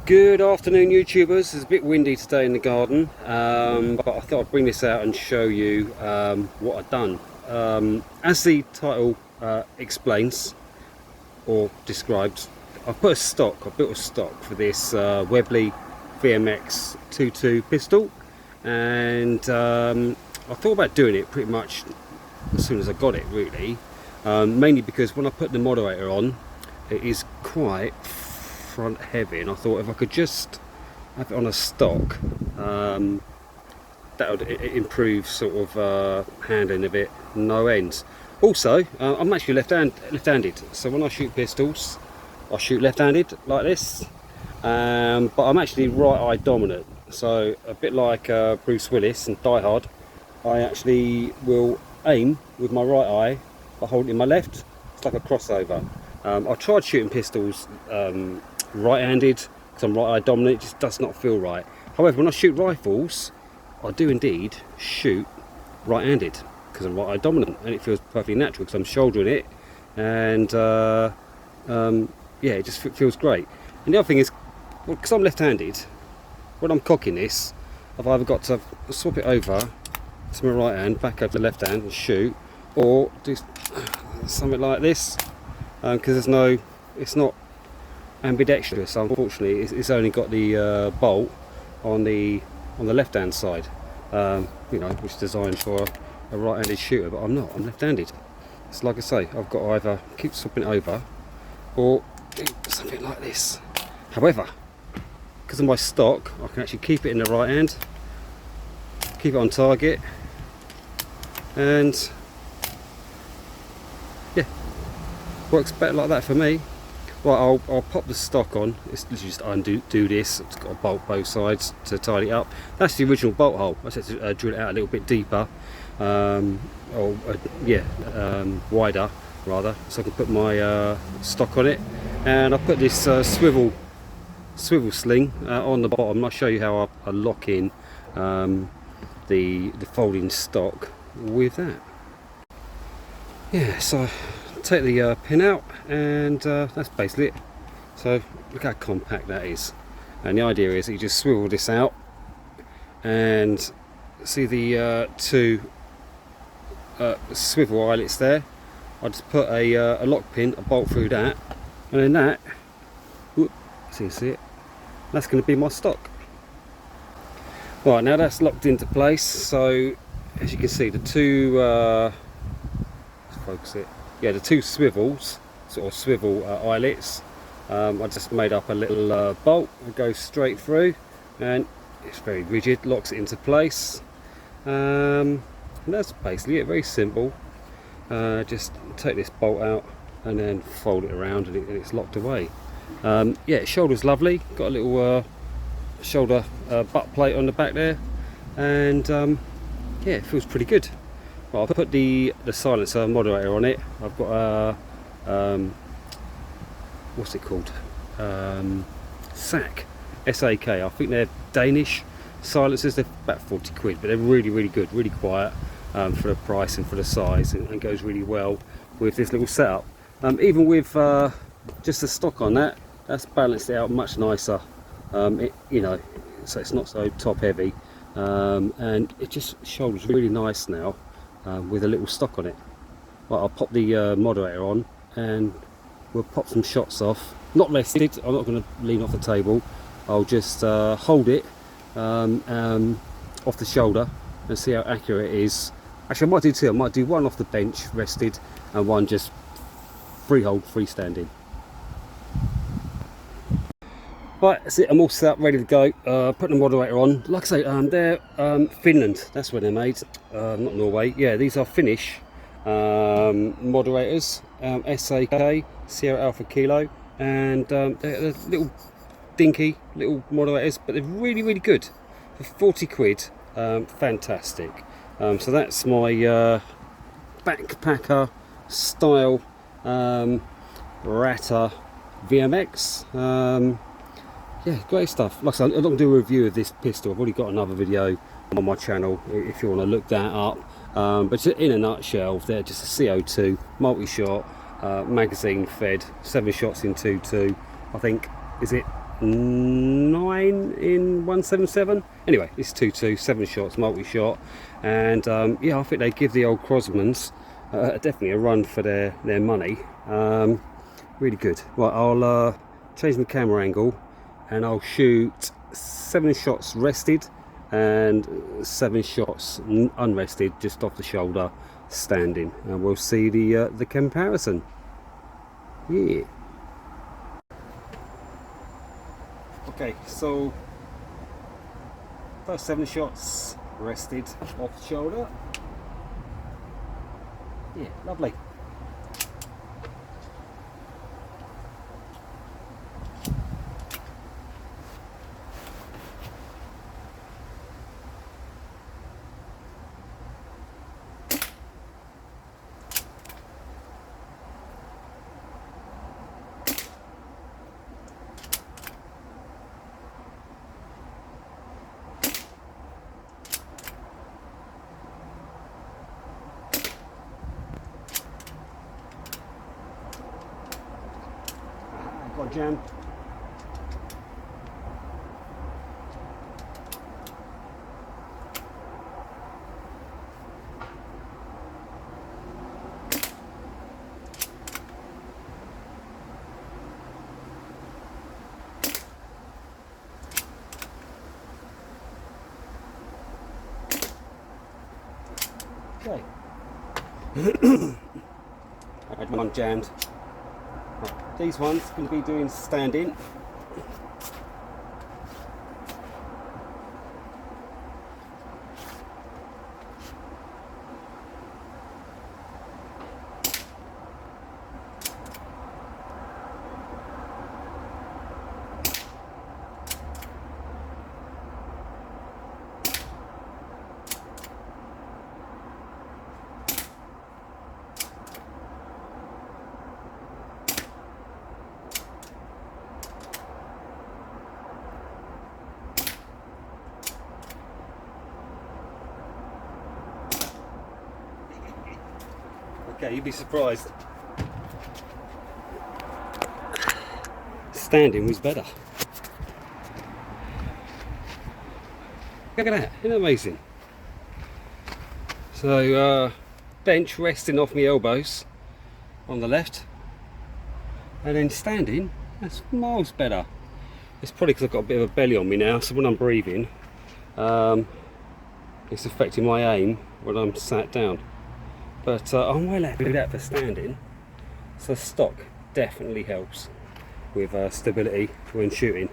Good afternoon, YouTubers. It's a bit windy today in the garden, but I thought I'd bring this out and show you what I've done. As the title explains or describes, I built a stock for this Webley VMX 2.2 pistol, and I thought about doing it pretty much as soon as I got it, really, mainly because when I put the moderator on, it is quite front heavy, and I thought if I could just have it on a stock, that would improve sort of handling of it no end. Also, I'm actually left-handed, so when I shoot pistols I shoot left-handed like this, but I'm actually right-eye dominant, so a bit like Bruce Willis in Die Hard, I actually will aim with my right eye by holding in my left. It's like a crossover. I tried shooting pistols right-handed because I'm right-eye dominant. It just does not feel right. However, when I shoot rifles, I do indeed shoot right-handed because I'm right-eye dominant, and it feels perfectly natural because I'm shouldering it, and yeah, it just feels great. And the other thing is, well, because I'm left-handed, when I'm cocking this, I've either got to swap it over to my right hand, back over the left hand and shoot, or do something like this, because it's not ambidextrous. Unfortunately, it's only got the bolt on the left hand side, you know, which is designed for a right-handed shooter, but I'm not. I'm left-handed. So like I say, I've got to either keep swapping it over or do something like this. However, because of my stock, I can actually keep it in the right hand, keep it on target, and yeah, works better like that for me. Right, I'll pop the stock on. It's literally just undo this. It's got a bolt both sides to tidy it up. That's the original bolt hole. I just had to drill it out a little bit deeper, wider rather, so I can put my stock on it. And I put this swivel sling on the bottom. I'll show you how I lock in the folding stock with that. Yeah, so take the pin out, and that's basically it. So look how compact that is, and the idea is that you just swivel this out, and see the two swivel eyelets there. I just put a lock pin, a bolt through that, and then that, whoop, so you see it, that's going to be my stock. Right, now that's locked into place. So as you can see, the two let's focus it. Yeah, the two swivels, sort of swivel eyelets, I just made up a little bolt that goes straight through, and it's very rigid, locks it into place, and that's basically it. Very simple. Just take this bolt out and then fold it around, and it's locked away. Yeah, shoulder's lovely, got a little shoulder butt plate on the back there, and yeah, it feels pretty good. Well, I've put the silencer moderator on it. I've got a what's it called, SAK, S-A-K. I think they're Danish silencers. They're about 40 quid, but they're really good, really quiet for the price and for the size, and goes really well with this little setup. Even with just the stock on that's balanced it out much nicer, you know, so it's not so top heavy, and it just shoulders really nice now with a little stock on it. Right, I'll pop the moderator on, and we'll pop some shots off. Not rested, I'm not going to lean off the table. I'll just hold it off the shoulder and see how accurate it is. Actually, I might do two. I might do one off the bench rested and one just freestanding. Right, that's it. I'm all set up, ready to go. Put the moderator on. Like I say, they're Finland. That's where they're made. Not Norway. Yeah, these are Finnish moderators. SAK, Sierra Alpha Kilo, and they're little dinky little moderators, but they're really good for 40 quid. Fantastic. So that's my backpacker style Ratter VMX. Yeah, great stuff. Like I said, I'm not going to do a review of this pistol. I've already got another video on my channel if you want to look that up. But in a nutshell, they're just a CO2 multi-shot, magazine fed, 7 shots in 2.2. I think is it 9 in 177? Anyway, it's 2.2, 7 shots, multi-shot, and yeah, I think they give the old Crosmans definitely a run for their money. Really good. Right, I'll change my camera angle and I'll shoot 7 shots rested and 7 shots unrested, just off the shoulder, standing, and we'll see the comparison. Yeah. Okay, so first 7 shots rested off the shoulder. Yeah, lovely. Got jammed. Okay. I had one jammed. Right, these ones going to be doing standing. Okay, you'd be surprised. Standing was better. Look at that, isn't that amazing? So, bench resting off my elbows on the left, and then standing, that's miles better. It's probably because I've got a bit of a belly on me now, so when I'm breathing, it's affecting my aim when I'm sat down. But I'm well happy with that for standing. So stock definitely helps with stability when shooting.